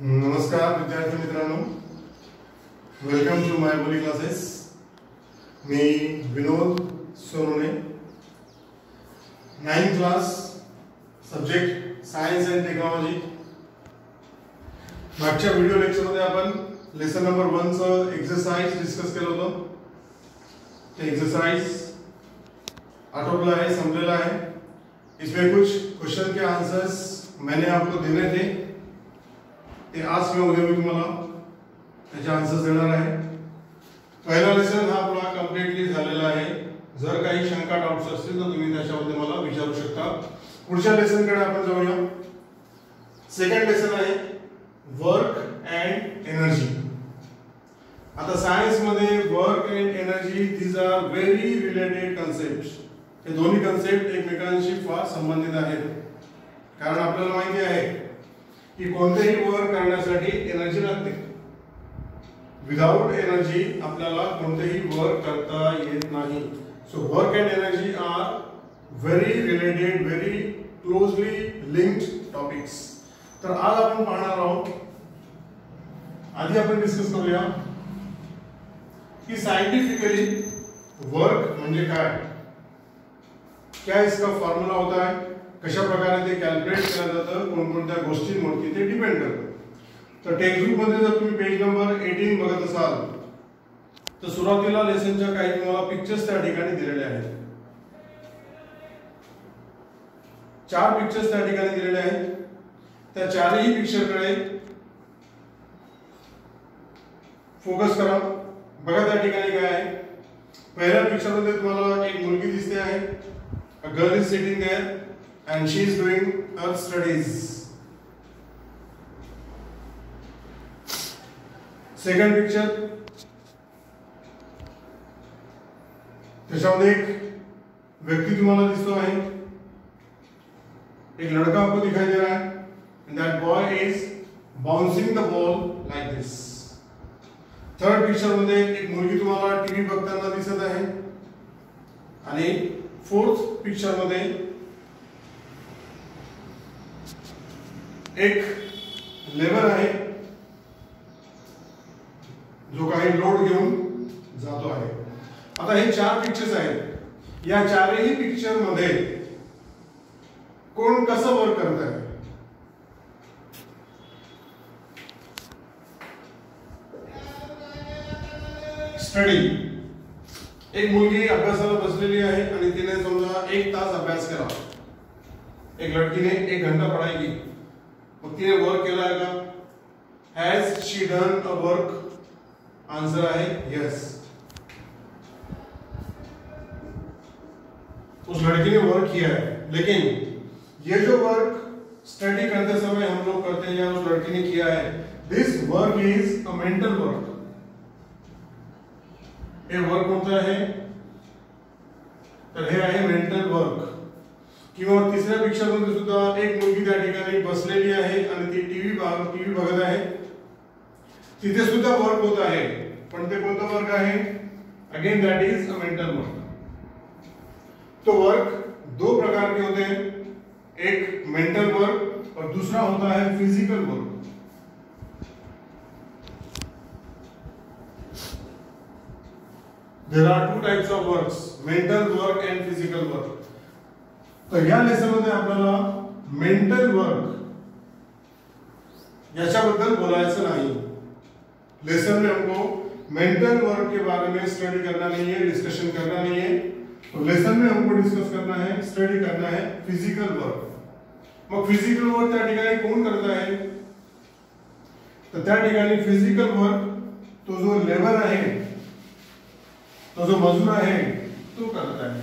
नमस्कार विद्यार्थी मित्रांनो, वेलकम टू माय बोली classes. Me Vinod Sonone, 9th class, subject science and technology. मागच्या व्हिडिओ लेक्चरमध्ये आपण लेसन नंबर 1 चं एक्सरसाइज डिस्कस केलं होतं। ते एक्सरसाइज आटोपला है, संपलेला है। इसमें कुछ क्वेश्चन के आंसर्स मैंने आपको देने थे, ते आज किंवा उद्या मी तुम्हाला त्याचे आन्सर्स देणार आहे। पहिला लेसन हा आपला कंप्लीटली झालेला आहे। जर काही शंका डाउट्स असतील तर तुम्ही त्याच्यामध्ये मला विचारू शकता। पुढच्या लेसन कडे आपण जाऊया। सेकंड लेसन आहे वर्क अँड एनर्जी। आता सायन्स मध्ये work and energy these are very related concepts. हे दोन्ही कन्सेप्ट एकमेकांशी फार संबंधित आहेत, कारण आपल्याला माहिती आहे की कोणतेही वर्क करण्यासाठी एनर्जी लागते। विदाउट एनर्जी आपल्याला कोणतेही वर्क करता येत नाही। So work and energy are very related, very closely linked topics. तर आज आपण पाहणार आहोत, आधी आपण डिस्कस करूया की सायंटिफिकली वर्क म्हणजे काय, क्या इसका फॉर्म्युला होता है, कशा प्रकारे ते कॅल्क्युलेट केलं जातं, कोणकोणत्या गोष्टींवरती ते डिपेंड करतं। तर टेक्स्टबुक मध्ये जर तुम्ही पेज नंबर 18 बघत असाल तर सुरुवातीला लेसनच्या काही तुम्हाला पिक्चर्स त्या ठिकाणी दिलेले आहेत। 4 पिक्चर्स त्या ठिकाणी दिलेले आहेत। त्या चारही पिक्चरकडे फोकस करा। बघा त्या ठिकाणी काय आहे। पहिल्या पिक्चर मध्ये तुम्हाला एक मुलगी दिसते आहे। A girl is sitting there and she is doing her studies. Second picture, त्याच्यामध्ये एक व्यक्ति तुम्हाला दिसतो आहे। एक लड़का आपको दिखाई दे रहा है and that boy is bouncing the ball like this. Third picture मध्ये एक मुलगी तुम्हाला टीव्ही बघताना दिसत आहे। आणि फोर्थ पिक्चर मध्ये एक लेबर आहे जो काही लोड घेऊन जातो आहे। आता हे 4 पिक्चर्स आहेत। या चारही पिक्चर मध्ये कोण कसं वर्क करत आहे? स्टडी। एक मुलगी अभ्यासाला बसलेली आहे आणि तिने समजा 1 तास अभ्यास केला। एक लड़की ने 1 घंटा पढ़ाई की। मग तिने वर्क केला आहे का? Has she done a work? Answer आहे यस। उस लड़की ने वर्क किया है, लेकिन ये जो वर्क स्टडी करते समय हम लोग करते हैं या उस लड़की ने किया है, this work is a mental work. हे वर्क कोणतं आहे? तर हे आहे मेंटल वर्क। किंवा तिसऱ्या पिक्चर मध्ये सुद्धा एक मुलगी त्या ठिकाणी बसलेली आहे आणि ती टीव्ही बघत आहे। तिथे सुद्धा वर्क होत आहे, पण ते कोणतं वर्क आहे? Again that is a mental work. तो वर्क 2 प्रकार के होते हैं, एक मेंटल वर्क और दूसरा होता है physical work. There are 2 types of works, mental work and physical work. तो या लेसन मध्ये आपल्याला मेंटल वर्क याच्याबद्दल बोलायचं नाही। लेसन में हमको मेंटल वर्क के बारे में स्टडी करना नहीं है, डिस्कशन करना नहीं है। तो लेसन में हमको डिस्कस करना है, स्टडी करना है फिजिकल वर्क। मग फिजिकल वर्क त्या ठिकाणी कोण करत आहे? तर त्या ठिकाणी फिजिकल वर्क तो जो लेबर आहे, तो जो मजूर आहे तो करता है।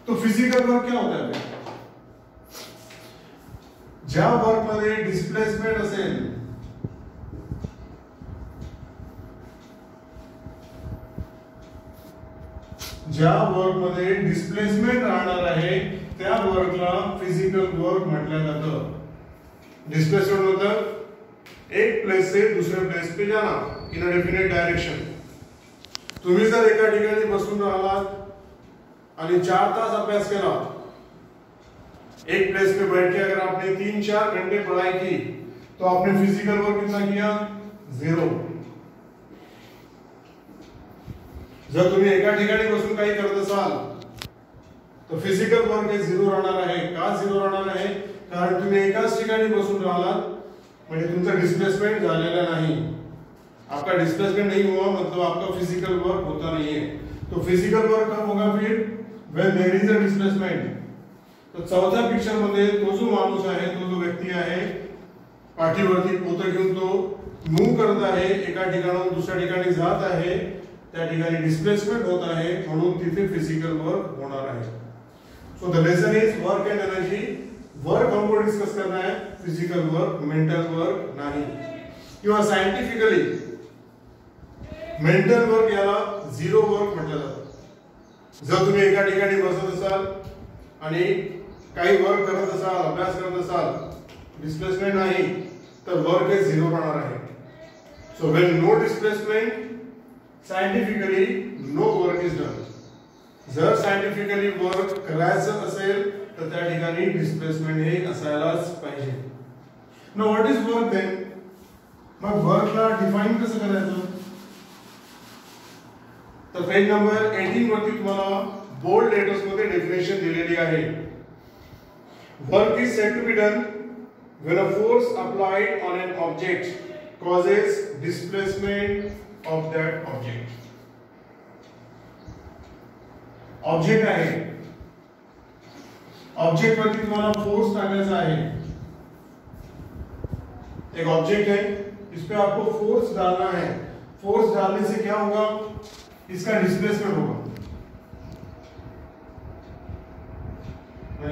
तो फिजिकल वर्क क्या होता है? ज्या वर्क मध्ये डिस्प्लेसमेंट असेल, ज्या वर्क मध्ये डिस्प्लेसमेंट राहणार आहे त्या वर्कला फिजिकल वर्क म्हटलं जातं। डिस्प्लेसमेंट होतं एक प्लेस से दूसरे प्लेस पे जाना इन अ डेफिनेट डायरेक्शन। तुम्ही जर एका ठिकाणी बसून राहिलात आणि 4 तास अभ्यास केला, एक प्लेस पे बैठ के अगर आपने 3-4 घंटे पढ़ाई की तो आपने फिजिकल वर्क कितना किया 0। जर तुम्ही एका ठिकाणी बसून काही करत असाल तर फिजिकल वर्क हे 0 राहणार आहे। का 0 राहणार आहे? कारण तुम्ही एकाच ठिकाणी बसून राहिलात म्हणजे तुमचा डिस्प्लेसमेंट झालेला नहीं। आपका डिस्प्लेसमेंट नहीं हुआ मतलब आपका फिजिकल वर्क होता नहीं है। तो फिजिकल वर्क कब होगा फिर? When there is a displacement. तो चौथ्या पिक्चर मध्ये तो जो माणूस आहे, तो जो व्यक्ती आहे, पाठीवरती पोतं घेऊन तो मूव करत आहे, एका ठिकाणाहून दुसऱ्या ठिकाणी जात आहे, त्या ठिकाणी डिस्प्लेसमेंट होत आहे, म्हणून तिथे फिजिकल वर्क होणार आहे। So the lesson is work end energy. Work हमको डिस्कस करना है, फिजिकल वर्क, मेंटल वर्क नहीं। किंवा सायंटिफिकली मेंटल वर्क याला 0 वर्क म्हटलं जातं। जर तुम्ही एका ठिकाणी बसत असाल आणि काही वर्क करत असाल, अभ्यास करत असाल, डिस्प्लेसमेंट नाही तर वर्क हे 0 राहणार आहे। So when no displacement, scientifically no work is done. जर सायंटिफिकली वर्क करायचं असेल तर त्या ठिकाणी डिस्प्लेसमेंट हे असायलाच पाहिजे। Now what is work then? मग वर्कला डिफाइन कसं करायचं? तर पेज नंबर 18 वरती तुम्हाला बोल्ड लेटर्स मध्ये डेफिनेशन दिलेली आहे। Work is said to be done when a force applied on an object causes displacement of that object. Object आहे, ऑब्जेक्ट वरती तुम्हाला फोर्स टाकायचा है। एक ऑब्जेक्ट है, इस पे आपको फोर्स डालना है। फोर्स डालने से क्या होगा? इसका डिस्प्लेसमेंट होगा।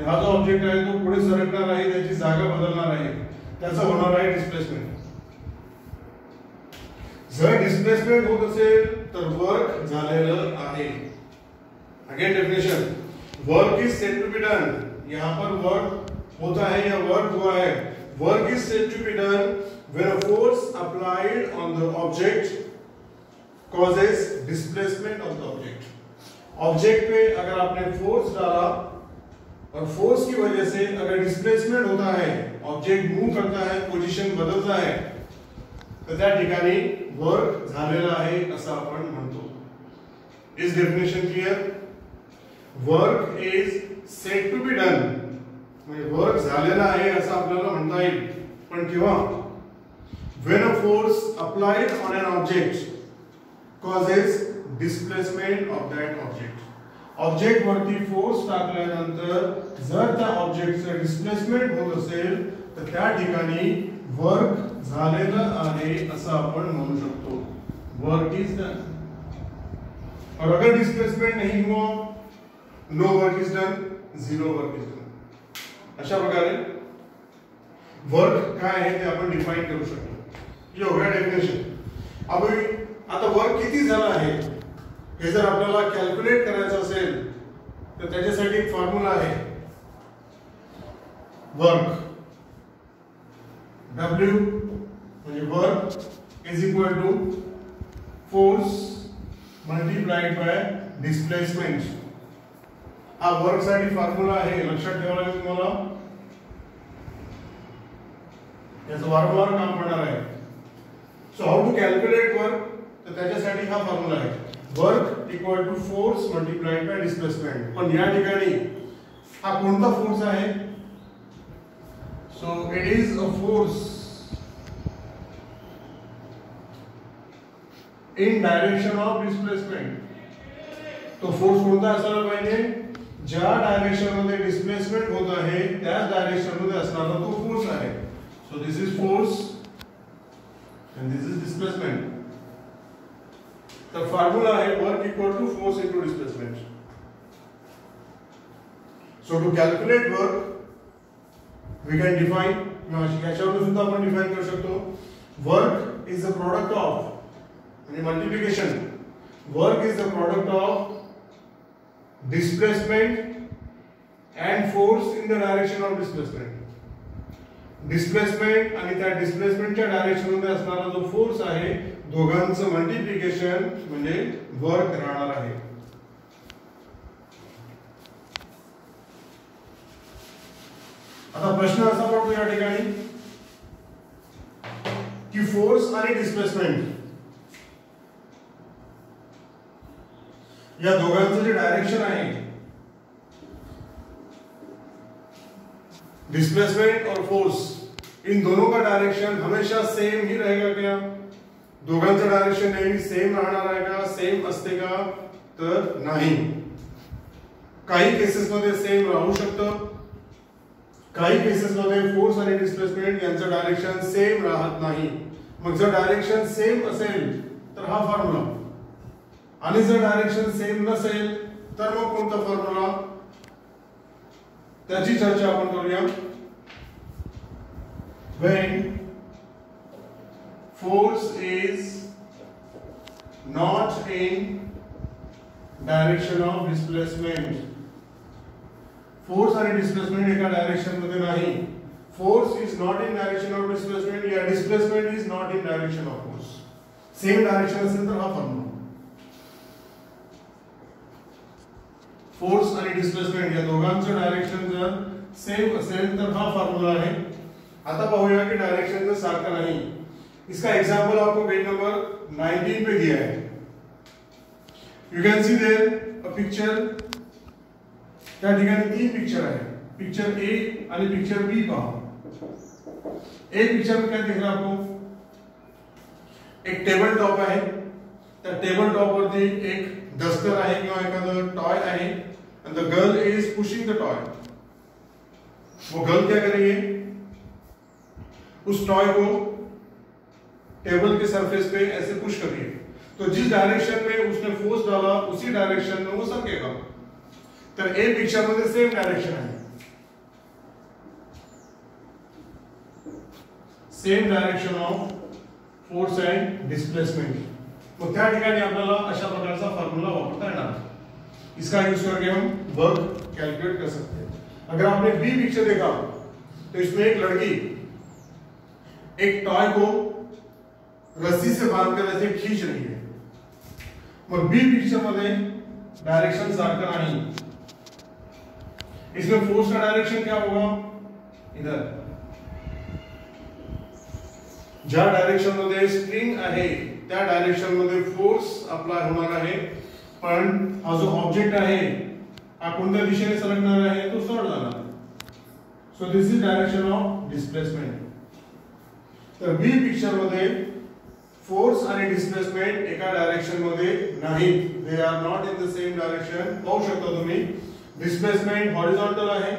हा जो ऑब्जेक्ट आहे तो पुढे सरकणार आहे, त्याची जागा बदलणार आहे, त्याचा होणार आहे डिस्प्लेसमेंट। जर डिस्प्लेसमेंट होत असेल तर वर्क झालेलं आहे। Again definition, work is said to be done. यहां पर वर्क होता है या वर्क हुआ है। Work is said to be done when a force applied on the object causes displacement of the object। Object पे अगर आपने फोर्स डाला और फोर्स की वजह से अगर डिस्प्लेसमेंट होता है, ऑब्जेक्ट मूव करता है, पोजीशन बदलता है, तर त्या ठिकाणी वर्क झालेला आहे असं आपण म्हणतो। Is definition clear? Work is said to be done म्हणजे वर्क झालेला आहे असं आपल्याला म्हणता येईल, पण केव्हा? When a force applied on an object causes displacement of that object। Object वरती फोर्स टाकल्यानंतर जर त्या ऑब्जेक्टचं डिस्प्लेसमेंट होत असेल तर त्या ठिकाणी वर्क झालेलं आहे असं आपण म्हणू शकतो। Work is done. और अगर डिस्प्लेसमेंट नहीं हुआ, no work is done, 0 work is done. अशा प्रकारे वर्क काय आहे ते आपण डिफाइन करू शकतो। ये हो गया डेफिनेशन। अब आता वर्क किती झालं आहे हे जर आपल्याला कॅल्क्युलेट करायचं असेल तर त्याच्यासाठी एक फॉर्म्युला आहे। वर्क W म्हणजे work is equal to force multiplied by displacement. हा वर्क साठी फॉर्म्युला आहे, लक्षात ठेवायला लागेल तुम्हाला। याचं वारंवार काम पडणार आहे। So how to calculate work? तर त्याच्यासाठी हा फॉर्म्युला आहे, work equal to force multiplied by displacement. पण या ठिकाणी हा कोणता फोर्स आहे? So it is a force in direction of displacement. तो फोर्स कोणता असायला पाहिजे? ज्या डायरेक्शन मध्ये डिस्प्लेसमेंट होत आहे त्याच डायरेक्शन मध्ये असणारा तो फोर्स आहे। So this is force end this is displacement. The formula है work equal to force into displacement। So to calculate work, we can define, याच्यावरून सुद्धा आपण डिफाइन करू शकतो। Work is the product of, म्हणजे multiplication, work is the product of displacement and force in the direction of displacement। Displacement आणि त्या डिस्प्लेसमेंटच्या direction मध्ये असणारा जो फोर्स आहे, दोघांचं मल्टिप्लिकेशन म्हणजे वर्क राहणार आहे। आता प्रश्न असा पडतो या ठिकाणी की फोर्स आणि डिस्प्लेसमेंट या दोघांचं जे डायरेक्शन आहे, डिस्प्लेसमेंट और फोर्स, इन दोनों का डायरेक्शन हमेशा सेम ही रहेगा क्या? दोघांचं डायरेक्शन नेहमी सेम राहणार आहे का? सेम असते का? तर नाही. काही केसेस मध्ये सेम राहू शकतं, काही केसेस मध्ये फोर्स आणि डिस्प्लेसमेंट यांचं डायरेक्शन सेम राहत नाही. मग जर डायरेक्शन सेम असेल तर हा फॉर्म्युला, आणि जर डायरेक्शन सेम नसेल तर मग कोणता फॉर्म्युला, त्याची चर्चा आपण करूया. when force is not in direction of displacement, force आणि डिस्प्लेसमेंट एका डायरेक्शन मध्ये नाही. Force is not in direction of displacement या displacement is not in direction of force. Same direction असेल तर हा फॉर्म्युला. फोर्स आणि डिस्प्लेसमेंट या दोघांचं डायरेक्शन जर सेम असेल तर हा फॉर्म्युला आहे. आता पाहूया कि डायरेक्शन जर सारखा नहीं. इसका एग्जांपल आपको पेज नंबर 19 पे दिया है. You can see there a picture. त्या ठिकाणी तीन पिक्चर आहे, पिक्चर ए आणि पिक्चर बी पहा. एक पिक्चर में क्या दिख रहा है आपको? एक टेबल टॉप आहे, त्या टेबल टॉप वरती एक डस्टर आहे किंवा एखादं टॉय आहे, and the girl is pushing the toy. वो गर्ल क्या कर रही है? उस टॉय को टेबल के सरफेस पे ऐसे पुश कर रही है. तो जिस डायरेक्शन में उसने फोर्स डाला उसी डायरेक्शन में वो सरकेगा. तर ए पिक्चर मध्ये सेम डायरेक्शन आहे, same direction of force and displacement. मग त्या ठिकाणी आपल्याला अशा प्रकारचा फॉर्म्युला वापरता येणार. इसका यूज करके हम वर्क कैलकुलेट कर सकते हैं. अगर आपने बी पिक्चर देखा तो इसमें एक लड़की एक टॉय को रस्सी से बांधकर ऐसे खींच रही है. मग बी पिक्चर मध्ये डायरेक्शन सारखं नाही. इसमें फोर्स का डायरेक्शन क्या होगा? इधर. ज्या डायरेक्शन मध्ये स्प्रिंग आहे त्या डायरेक्शन मध्ये फोर्स अप्लाय होणार आहे, पण हा जो ऑब्जेक्ट आहे हा कोणत्या दिशेने सरकणार आहे? तो सरळ जाणार. So this is direction of displacement. तर बी पिक्चर मध्ये फोर्स आणि डिस्प्लेसमेंट एका डायरेक्शन मध्ये नाहीत. दे are not in the same direction. पाहू शकता तुम्ही डिस्प्लेसमेंट हॉरिझॉन्टल आहे,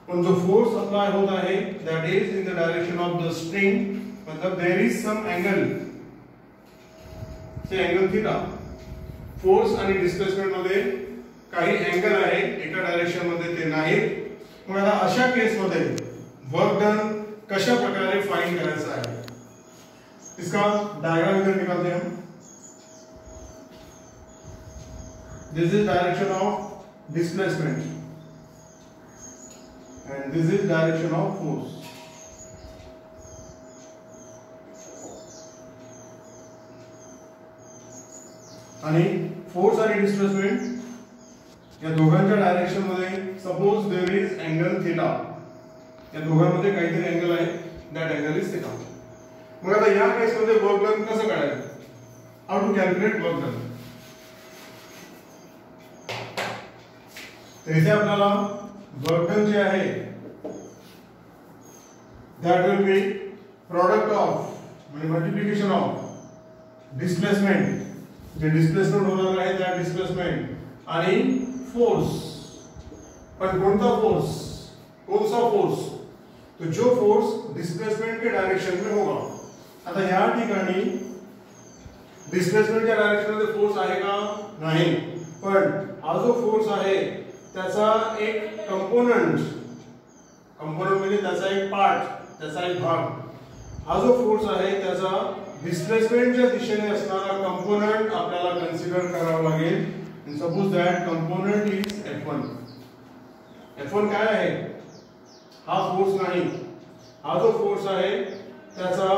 पण जो फोर्स अप्लाय होत आहे that is in the direction of the string. मतलब there is some angle, say angle theta. Force आणि डिस्प्लेसमेंट मध्ये काही एंगल आहे, एका डायरेक्शन मध्ये ते नाहीत. मग आता अशा केस मध्ये वर्क डन कशा प्रकारे फाइंड करायचं आहे, इसका डायग्राम इधर निकालते हैं हम. This is direction of displacement and this is direction of force. आणि फोर्स आणि डिस्प्लेसमेंट या दोघांच्या डायरेक्शन मध्ये suppose there is angle theta. या दोघांमध्ये काहीतरी एंगल आहे, दॅट एंगल इज थीटा. मग आता या केस मध्ये वर्क डन कसं काढायचं? How to calculate work done? तर इथे आपल्याला वर्क डन जे आहे that will be product of म्हणजे मल्टिप्लिकेशन ऑफ डिस्प्लेसमेंट, जे डिस्प्लेसमेंट होणार आहे त्या डिस्प्लेसमेंट आणि फोर्स. पण कोणता फोर्स? कौन सा फोर्स? तो जो फोर्स डिस्प्लेसमेंट के डायरेक्शन में होगा. आता या ठिकाणी डिस्प्लेसमेंटच्या डायरेक्शन मध्ये फोर्स आहे का? नाही. पण हा जो फोर्स आहे त्याचा एक कंपोनेंट म्हणजे त्याचा एक पार्ट, त्याचा एक भाग, हा जो फोर्स आहे त्याचा डिस्प्लेसमेंटच्या दिशेने असणारा कंपोनेंट आपल्याला कन्सिडर करावा लागेल. Suppose that component is F1. F1 काय आहे? हा फोर्स नाही. हा जो फोर्स आहे त्याचा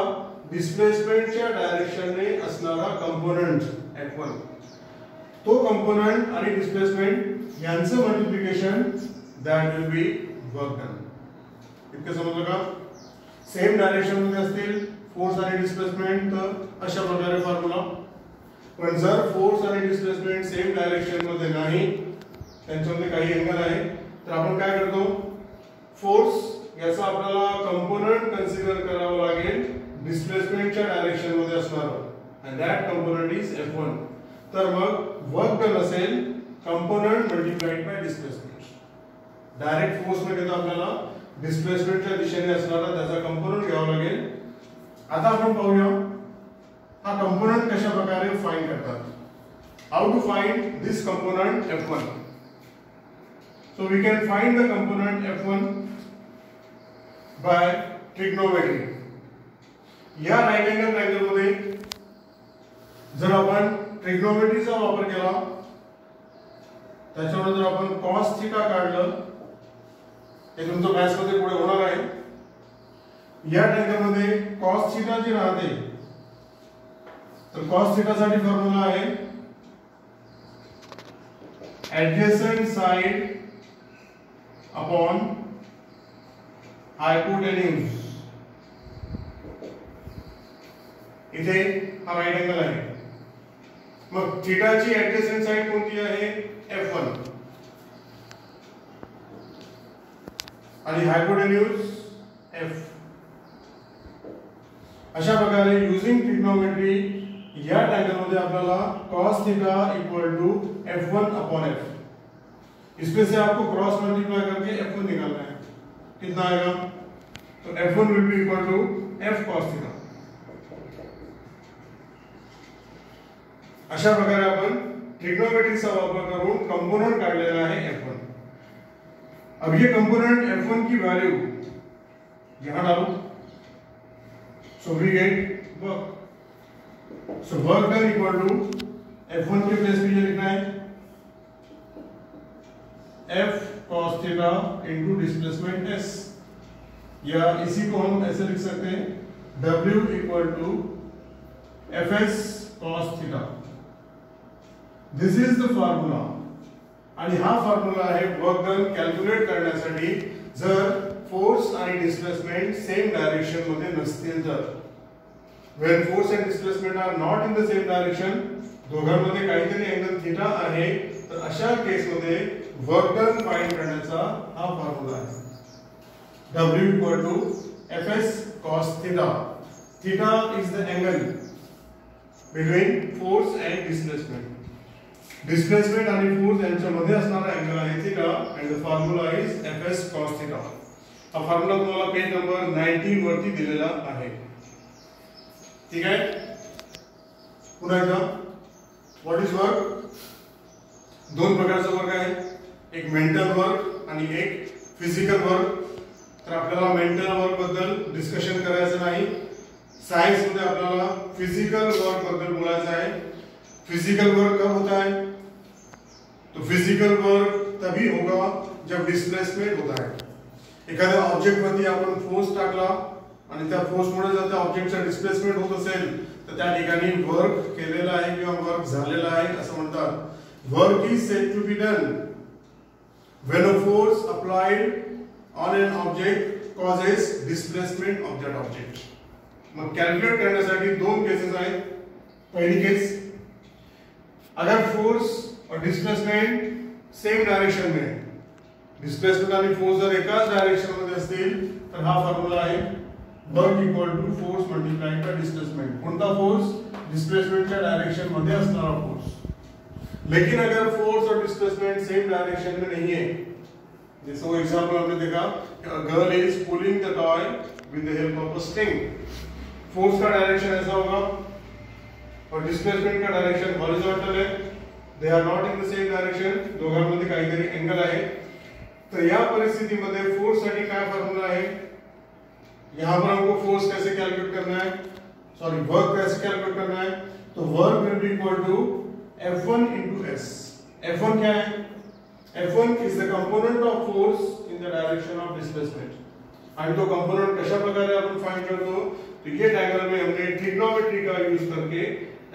डिस्प्लेसमेंटच्या डायरेक्शनने असणारा कंपोनेंट F1. तो कंपोनेंट आणि डिस्प्लेसमेंट यांचं multiplication that will B work done. इतकं समजलं का? सेम डायरेक्शन मध्ये असतील फोर्स आणि डिस्प्लेसमेंट तर अशा प्रकारे फॉर्म्युला. पण जर फोर्स आणि डिस्प्लेसमेंट सेम डायरेक्शन मध्ये नाही, त्यांच्यामध्ये काही अँगल आहे, तर आपण काय करतो, फोर्स याचा आपल्याला कंपोनंट कन्सिडर करावा लागेल डिस्प्लेसमेंटच्या डायरेक्शन मध्ये असणार, and that component is F1. तर मग वर्क डन असेल component multiplied by displacement. Direct force मध्ये तर आपल्याला डिस्प्लेसमेंटच्या दिशेने असणारा त्याचा कंपोनंट घ्यावा लागेल. आता आपण पाहूया हा कंपोनंट कशा प्रकारे फाइंड करतात. How to find this component F1. So we can find the component F1 by trigonometry. या राइट एंगल ट्रायंगल मध्ये जर आपण ट्रिग्नोमेट्रीचा वापर केला, त्याच्यावर जर आपण cos थीटा काढलं, हे तुमचं मॅथ्स मध्ये पुढे होणार आहे. या ट्रायंगल मध्ये cos थीटा जी राहते, तर cos थीटा साठी फॉर्म्युला आहे adjacent side upon hypotenuse. इथे हा राइट एंगल आहे. मग थीटाची ऍडजसेंट साइड कोणती आहे, F1, आणि हायपोटेन्यूज F. अशा प्रकारे युजिंग ट्रिग्नोमेट्री या ट्रायंगल मध्ये आपल्याला cos theta equal to F1 upon F, इसमें से आपको क्रॉस मल्टीप्लाई करके F1 निकालना है. कितना आएगा, तो F1 will be equal to F cos theta. अशा प्रकारे आपण ट्रिग्नोमेट्रीचा वापर करून कंपोनेंट काढलेला आहे F1. अब ये कंपोनेंट F1 की वैल्यू यहां डालो, so we get work. So work done equal to F1 के प्लेस पे ये लिखना है F cos theta into displacement S, या इसी को हम ऐसे लिख सकते हैं W equal to Fs cos theta. This is the formula. आणि हा फॉर्म्युला आहे वर्क डन कॅल्क्युलेट करण्यासाठी जर फोर्स आणि डिस्प्लेसमेंट सेम डायरेक्शन मध्ये नसतील तर. When force and displacement are not in the same direction, दोघांमध्ये काहीतरी अँगल थीटा आहे, तर अशा केस मध्ये वर्क डन फाइंड करण्याचा हा फॉर्म्युला आहे W equal to Fs cos theta. Theta is the angle between force and displacement. Displacement आणि फोर्स यांच्यामध्ये असणारा अँगल आहे theta, and the formula is Fs cos theta. हा फॉर्म्युला तुम्हाला पेज नंबर 19 वरती दिलेला आहे. ठीक आहे. पुन्हा एकदा, व्हॉट इज वर्क. दोन प्रकारचं वर्क आहे, एक मेंटल वर्क आणि एक फिजिकल वर्क. तर आपल्याला मेंटल वर्क बद्दल डिस्कशन करायचं नाही. सायन्स मध्ये आपल्याला फिजिकल वर्क बद्दल बोलायचं आहे. फिजिकल वर्क कब होता है, तो फिजिकल वर्क तभी होगा जब डिस्प्लेसमेंट होता है. एखाद्या ऑब्जेक्ट वरती आपण फोर्स टाकला आणि त्या फोर्स मुळे जर त्या ऑब्जेक्टचा डिस्प्लेसमेंट होत असेल, तर त्या ठिकाणी वर्क केलेला आहे किंवा वर्क झालेला आहे असं म्हणतात. Work is said to be done when a force applied on an object causes displacement of that object. मग कॅल्क्युलेट करण्यासाठी दोन केसेस आहेत. पहिली केस, अगर फोर्स और डिस्प्लेसमेंट सेम डायरेक्शन में, डिस्प्लेसमेंट आणि फोर्स जर एकाच डायरेक्शन मध्ये असतील, तर हा फॉर्म्युला आहे work equal to force multiplied by displacement. कोणता फोर्स, डिस्प्लेसमेंटच्या डायरेक्शन मध्ये असणारा फोर्स. लेकिन अगर फोर्स और डिस्प्लेसमेंट सेम डायरेक्शन में नहीं है, जैसे वो एग्जांपल हमने देखा, girl is pulling the toy with the help of a string. Force का डायरेक्शन ऐसा होगा और डिस्प्लेसमेंट का डायरेक्शन हॉरिजॉन्टल है, they are not in the same direction, दोघांमध्ये काहीतरी अँगल आहे. तर या परिस्थितीमध्ये फोर्स साठी काय फॉर्म्युला आहे, यहां पर हमको फोर्स कैसे कैलकुलेट करना है, सॉरी वर्क कैसे कैलकुलेट करना है, तो work will be equal to F1 into S. F1 क्या है, F1 is the component of force in the direction of displacement. आणि तो कंपोनेंट कशा प्रकारे आपण फाइंड करतो, तो ये डायग्राम में हमने ट्रिग्नोमेट्री का यूज करके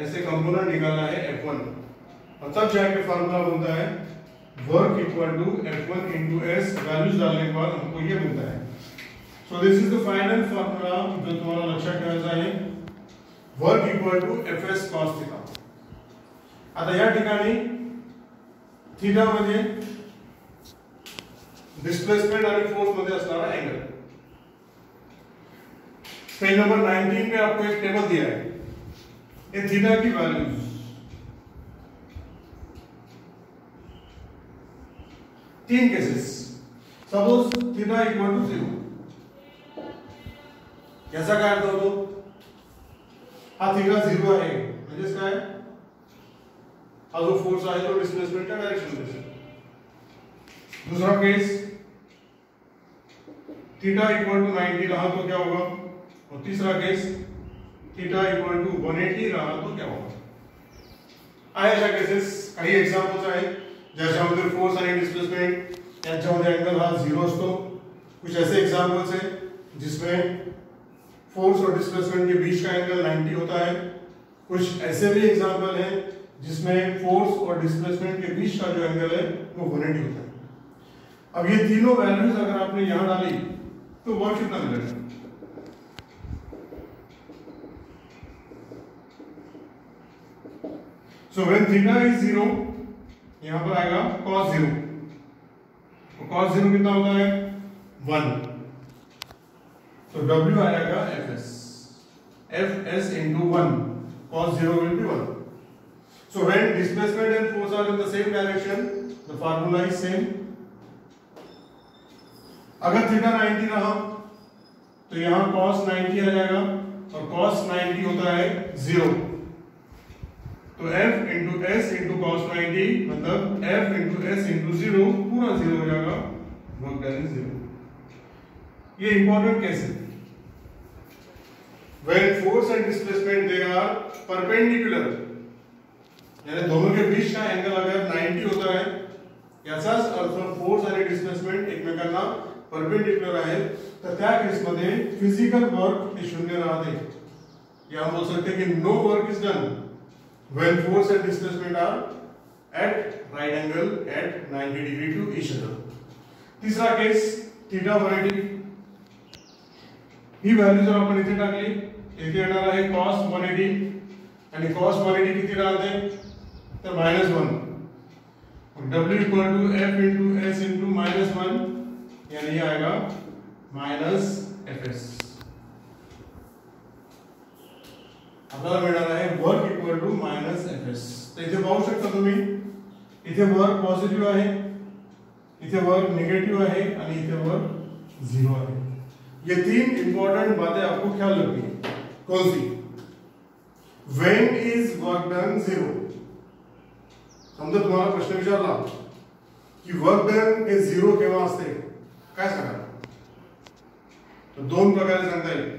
ऐसे कंपोनेंट निकाला है F1, और तब जाके फार्मूला बनता है work equal to F1 into S. Values डालने के बाद हमको ये मिलता है. So this is the final formula जो तुम्हाला लक्षात ठेवायचा आहे, work equal to Fs cos theta. आता या ठिकाणी थीटा म्हणजे डिस्प्लेसमेंट आणि फोर्स मध्ये असणारा एंगल. पेज नंबर 19 पे आपको एक टेबल दिया है, ये थीटा की वैल्यूज, तीन cases. Suppose theta equal to 0. याचा काय अर्थ होतो, हा थीटा 0 आहे म्हणजेच काय, हा जो फोर्स आहे तो डिस्प्लेसमेंटच्या डायरेक्शन मध्ये. दूसरा केस थीटा इक्वल टू 90 रहा तो क्या होगा, और तीसरा केस थीटा इक्वल टू 180 रहा तो क्या होगा. आहे अशा केसेस, काही एक्झाम्पल्स आहेत ज्याच्यामध्ये फोर्स आणि डिस्प्लेसमेंट यांच्यामध्ये एंगल हा 0 असतो. कुछ ऐसे एग्जाम्पल्स हैं जिसमें फोर्स और डिस्प्लेसमेंट के बीच का एंगल 90 होता है. कुछ ऐसे भी एग्जाम्पल हैं जिसमें फोर्स और डिस्प्लेसमेंट के बीच का जो एंगल है वो 180 होता है. अब ये तीनों वैल्यूज अगर आपने यहां डाली तो वर्क कितना मिलेगा. सो व्हेन थीटा इज 0 यहां पर आएगा cos 0. तो cos 0 कितना होता है 1. तो W आएगा Fs. Fs into 1. Cos 0 will be 1. So when displacement and force are in the same direction, the formula is same. अगर थीटा 90 रहा तो यहाँ cos 90 आ जाएगा, और cos 90 होता है 0. तो F into S into cos 90 मतलब F into S into 0 पूरा 0 हो जाएगा, वर्क डन इज 0. ये इंपॉर्टेंट केस है. When force and displacement they are perpendicular, यानी दोनों के बीच का एंगल अगर 90 होता है, याचाच अर्थ फोर्स आणि डिस्प्लेसमेंट एकमेकांना परपेंडिक्युलर आहे, तर त्या केस मध्ये फिजिकल वर्क हे शून्य राहते. या हम बोल सकते हैं कि no work is done when force and displacement are at right angle at 90 degree to each other. तीसरा केस थीटा 180. ही व्हॅल्यू जर आपण इथे टाकली, इथे येणार आहे cos 180 आणि cos 180 किती राहते तर -1. W equal to F into S into -1 यानी ये आएगा -Fs. आपल्याला मिळणार आहे वर्क इक्वल टू -Fs. तर इथे पाहू शकता तुम्ही, इथे वर्क पॉझिटिव्ह आहे, इथे वर्क नेगेटिव आहे आणि इथे वर्क 0 आहे. ये तीन इंपॉर्टेंट बातें आपको ख्याल रखनी है. कौन सी, व्हेन इज वर्क डन 0. समजा तुम्हाला प्रश्न विचारला की वर्क डन हे 0 केव्हा असते, काय सांगा, तो दोन प्रकारे सांगता येईल.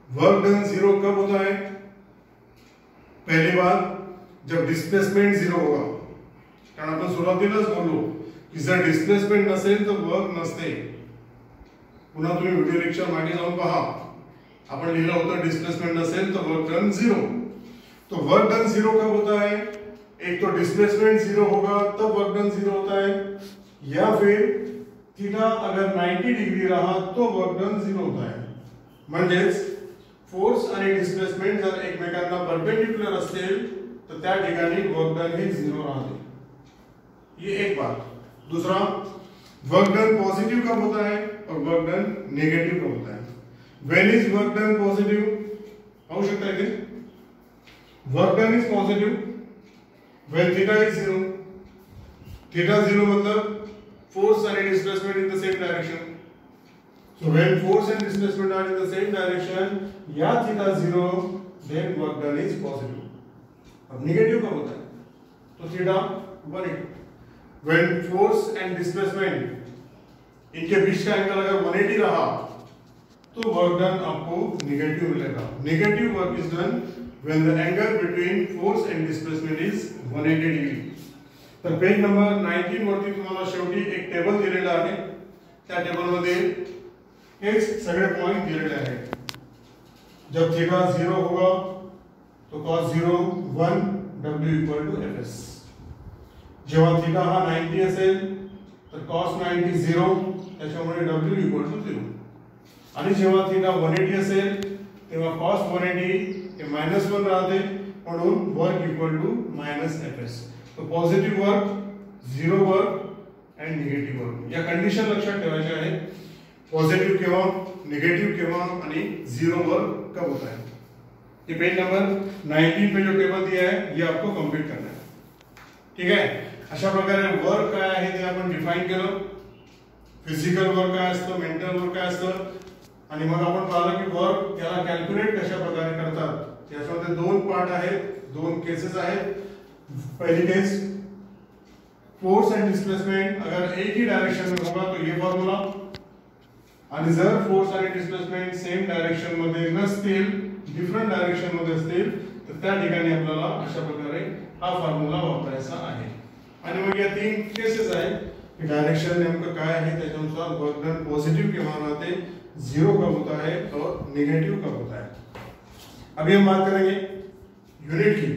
वर्क डन 0 कब होता है, पहली बात जब डिस्प्लेसमेंट 0 होगा. कारण आपण सुरुवातीलाच बोललो की जर डिस्प्लेसमेंट नसेल तर वर्क नसते. पुन्हा तुम्ही व्हिडिओ लेक्चर मागे जाऊन पहा, आपण लिहिलं होतं डिस्प्लेसमेंट नसेल तर वर्क डन 0. तो वर्क डन 0 कब होता है, एक तो डिस्प्लेसमेंट 0 होगा तब वर्क डन 0 होता है, या फिर थीटा अगर 90 डिग्री रहा तो वर्क डन 0 होता है. म्हणजेच फोर्स आणि डिस्प्लेसमेंट जर एकमेकांना परपेंडिक्युलर असतील तर त्या ठिकाणी वर्क डन हे 0 राहते. ये एक बात. दूसरा, वर्क डन पॉजिटिव कब होता है और वर्क डन नेगेटिव कब होता है. When is work done positive, पाहू शकता इथे work done is positive when theta is 0. Theta 0 मतलब force and displacement in the same direction. So when force and displacement are in the same direction, या theta 0, then work done is positive. अब negative कब होता है, तो theta 180. When force and displacement इनके beach का angle अगर 180 रहा तो वर्क डन आपको नेगेटिव मिलेगा. Negative work is done when the angle between force and displacement is 180 degree. तर पेज नंबर 19 वरती तुम्हाला शेवटी एक टेबल दिलेला आहे. त्या टेबल मध्ये हेच सगळे पॉइंट दिलेले आहेत. जब थीटा 0 होगा तो cos 0 1 W equal to Fs. जेव्हा थीटा हा 90 असेल तर cos 90 0, त्याच्यामुळे W इक्वल टू 0. आणि जेव्हा थीटा 180 असेल तेव्हा cos 180 हे -1 राहते, म्हणून वर्क इक्वल टू -fs. तो पॉझिटिव्ह वर्क, झिरो वर्क आणि निगेटिव्ह वर्क या कंडिशन लक्षात ठेवायच्या आहेत. पॉझिटिव्ह केव्हा, निगेटिव्ह केव्हा आणि झिरो वर्क कब होता है. ये पेज नंबर 19 पे जो टेबल दिया है ये आपको कंप्लीट करना है. ठीक आहे. अशा प्रकारे वर्क काय आहे ते आपण डिफाइन केलं. फिजिकल वर्क काय असतं, मेंटल वर्क काय असतं, आणि मग आपण पाहिलं की वर्क त्याला कॅल्क्युलेट कशा प्रकारे करतात. याच्यामध्ये दोन पार्ट आहेत, दोन केसेस आहेत. पहली केस फोर्स एंड डिस्प्लेसमेंट अगर एक ही डायरेक्शन में होगा तो ये फॉर्मूला, आणि जर फोर्स आणि डिस्प्लेसमेंट सेम डायरेक्शन मध्ये नसतील, डिफरंट डायरेक्शन मध्ये असतील, तर त्या ठिकाणी आपल्याला अशा प्रकारे हा फॉर्म्युला वापरायचा आहे. आणि मग या तीन केसेस आहेत की डायरेक्शन नेमकं काय आहे, त्याच्यानुसार वर्क डन पॉजिटिव केव्हा राहते, जीरो कब होता है और नेगेटिव कब होता है. अभी हम बात करेंगे यूनिट की.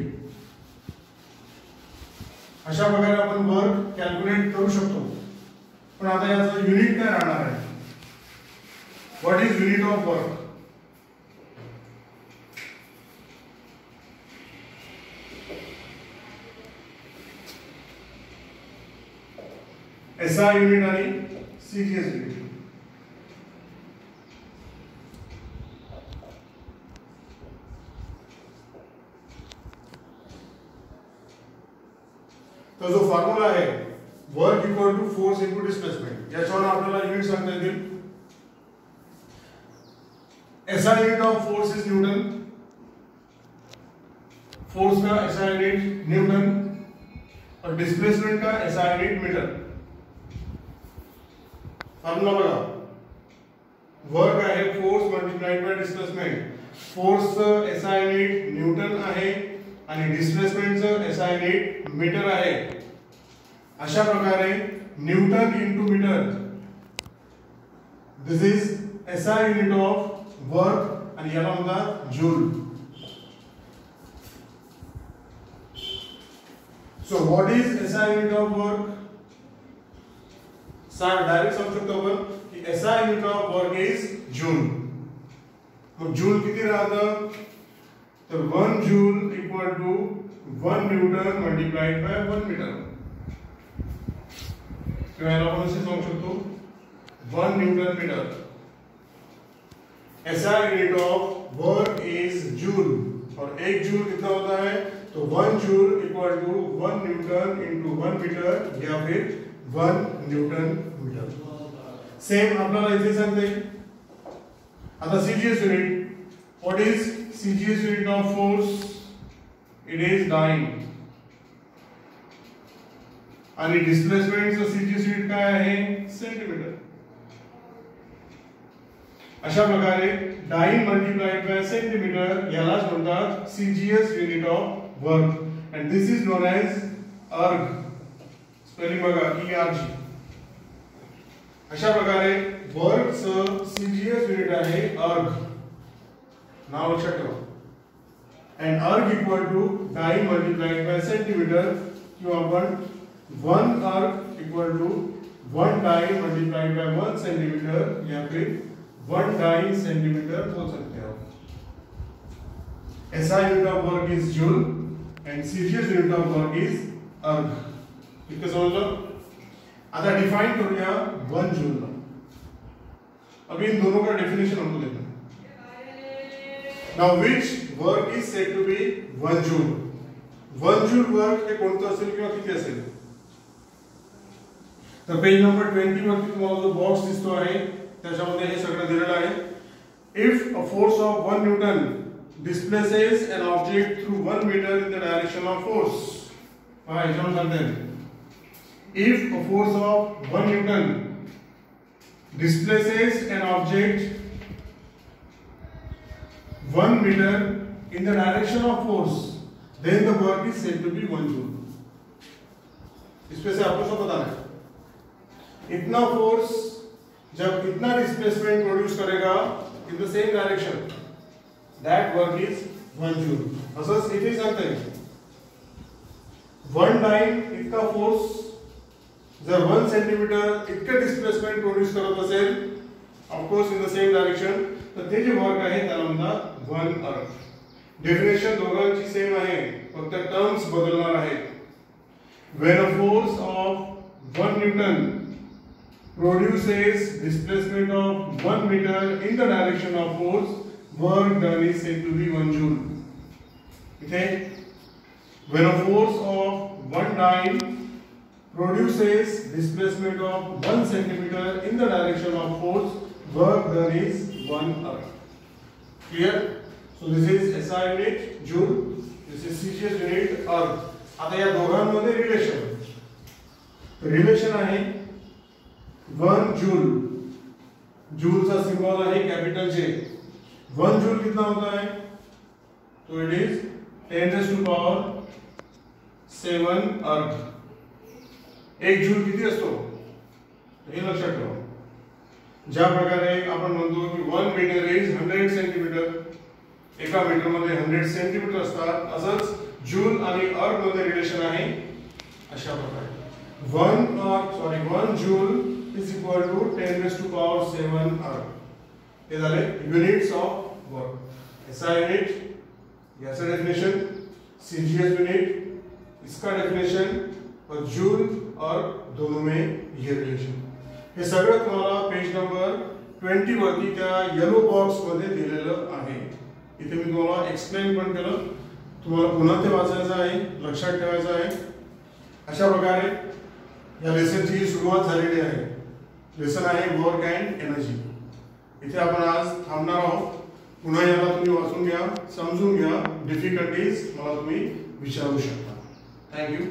अशा प्रकारे आपण वर्क कॅल्क्युलेट करू शकतो, पण आता याचं युनिट काय राहणार आहे. What is unit of work. SI unit आणि CGS युनिट. तो जो फॉर्म्युला आहे work equal to force into displacement, याच्यावर आपल्याला युनिट सांगता येतील. SI unit of force is newton. Force का SI यूनिट न्यूटन और डिस्प्लेसमेंट का SI यूनिट मीटर. फॉर्मूला बघा, वर्क आहे force multiplied by displacement. Force SI unit newton आहे आणि डिस्प्लेसमेंटचं SI यूनिट मीटर आहे. अशा प्रकारे newton into metre, this is SI unit of work आणि याला म्हणतात joule. So what is SI unit of work. Direct समजू शकतो आपण की SI unit of work is joule. मग जूल किती राहतं, तर 1 joule equal to 1 newton multiplied by 1 metre. किंवा याला आपण असे सांगू शकतो 1 newton metre. SI unit of work is joule, और 1 जूल कितना होता है, तो 1 joule equal to 1 Newton into 1 metre या फिर 1 न्यूटन मीटर. सेम आपल्याला इथे सांगते. आता CGS unit, what is CGS unit of force, it is dyne. आणि डिस्प्लेसमेंटचं CGS युनिट काय आहे, सेंटीमीटर. अशा प्रकारे डाइन मल्टिप्लाइड बाय सेंटीमीटर यालाच म्हणतात CGS unit of work, and this is known as erg. Spelling बघा ERG. अशा प्रकारे वर्कचं CGS युनिट आहे erg. नाव लक्षात ठेवा. and erg equal to dyne multiplied by centimetre, किंवा आपण 1 erg equal to 1 dyne multiplied by 1 सेंटीमीटर या फिर 1 डाइन सेंटीमीटर बोल सकते हो. SI unit of work is joule and CGS unit of work is erg. इतकं समजलं. आता डिफाइन करूया 1 जूल. अभी इन दोनों का डेफिनेशन हमको देखना है. Now which work is said to be 1 joule. 1 joule work हे कोणतं असेल किंवा किती असेल. तर पेज नंबर 20 वरती तुम्हाला जो बॉक्स दिसतो आहे त्याच्यामध्ये हे सगळं दिलेलं आहे. If a force of 1 Newton displaces an object through 1 meter in the direction of force. Example something. If a force of 1 Newton displaces an object 1 meter in the direction of force, then the work is said to be 1 joule. इसमें से आपको सब बताना है. इतना force जब इतना displacement produce करेगा in the same direction, that work is 1 joule. असंच इथे सांगते 1 डाइन इतका फोर्स जर 1 सेंटीमीटर इतके डिस्प्लेसमेंट प्रोड्यूस करत असेल of course in the same direction. तर ते जे वर्क आहे त्याला म्हणतात 1 अर्थ. डेफिनेशन दोघांची सेम आहे, फक्त टर्म्स बदलणार आहेत. When a force of 1 Newton produces displacement of 1 meter in the direction of force, work done is said to be 1 joule. Okay? When a force of 1 dyne produces displacement of 1 centimeter in the direction of force, work done is 1 earth. Clear? So this is SI unit joule, this is CGS unit earth. आता या दोघांमध्ये relation आहे 1 joule. जूलचा symbol आहे capital J. 1 joule कितना होता है? तो it is 10⁻⁷ अर्थ. 1 जूल किती असतो हे लक्षात ठेवा. ज्या प्रकारे आपण म्हणतो की 1 मीटर इज 100 सेंटीमीटर, एका मीटर मध्ये 100 सेंटीमीटर असतात, असंच जूल आणि अर्थ मध्ये रिलेशन आहे अशा प्रकारे. 1 जूल इज इक्वल टू 10⁻⁷ अर्थ. हे झाले units of work. SI unit याचं डेफिनेशन, सीजीएस यूनिट इसका डेफिनेशन और जूल और दोनों में ये रिलेशन. हे सगळं तुम्हाला पेज नंबर 20 वरती त्या येलो बॉक्स मध्ये दिलेलं आहे. इथे मी तुम्हाला एक्सप्लेन पण केलं. तुम्हाला पुन्हा ते वाचायचं आहे, लक्षात ठेवायचं आहे. अशा प्रकारे या लेसनची सुरुवात झालेली आहे. लेसन आहे वर्क अँड एनर्जी. इथे आपण आज थांबणार आहोत. पुन्हा याला तुम्ही वाचून घ्या, समजून घ्या. डिफिकल्टीज मला तुम्ही विचारू शकता. थँक्यू.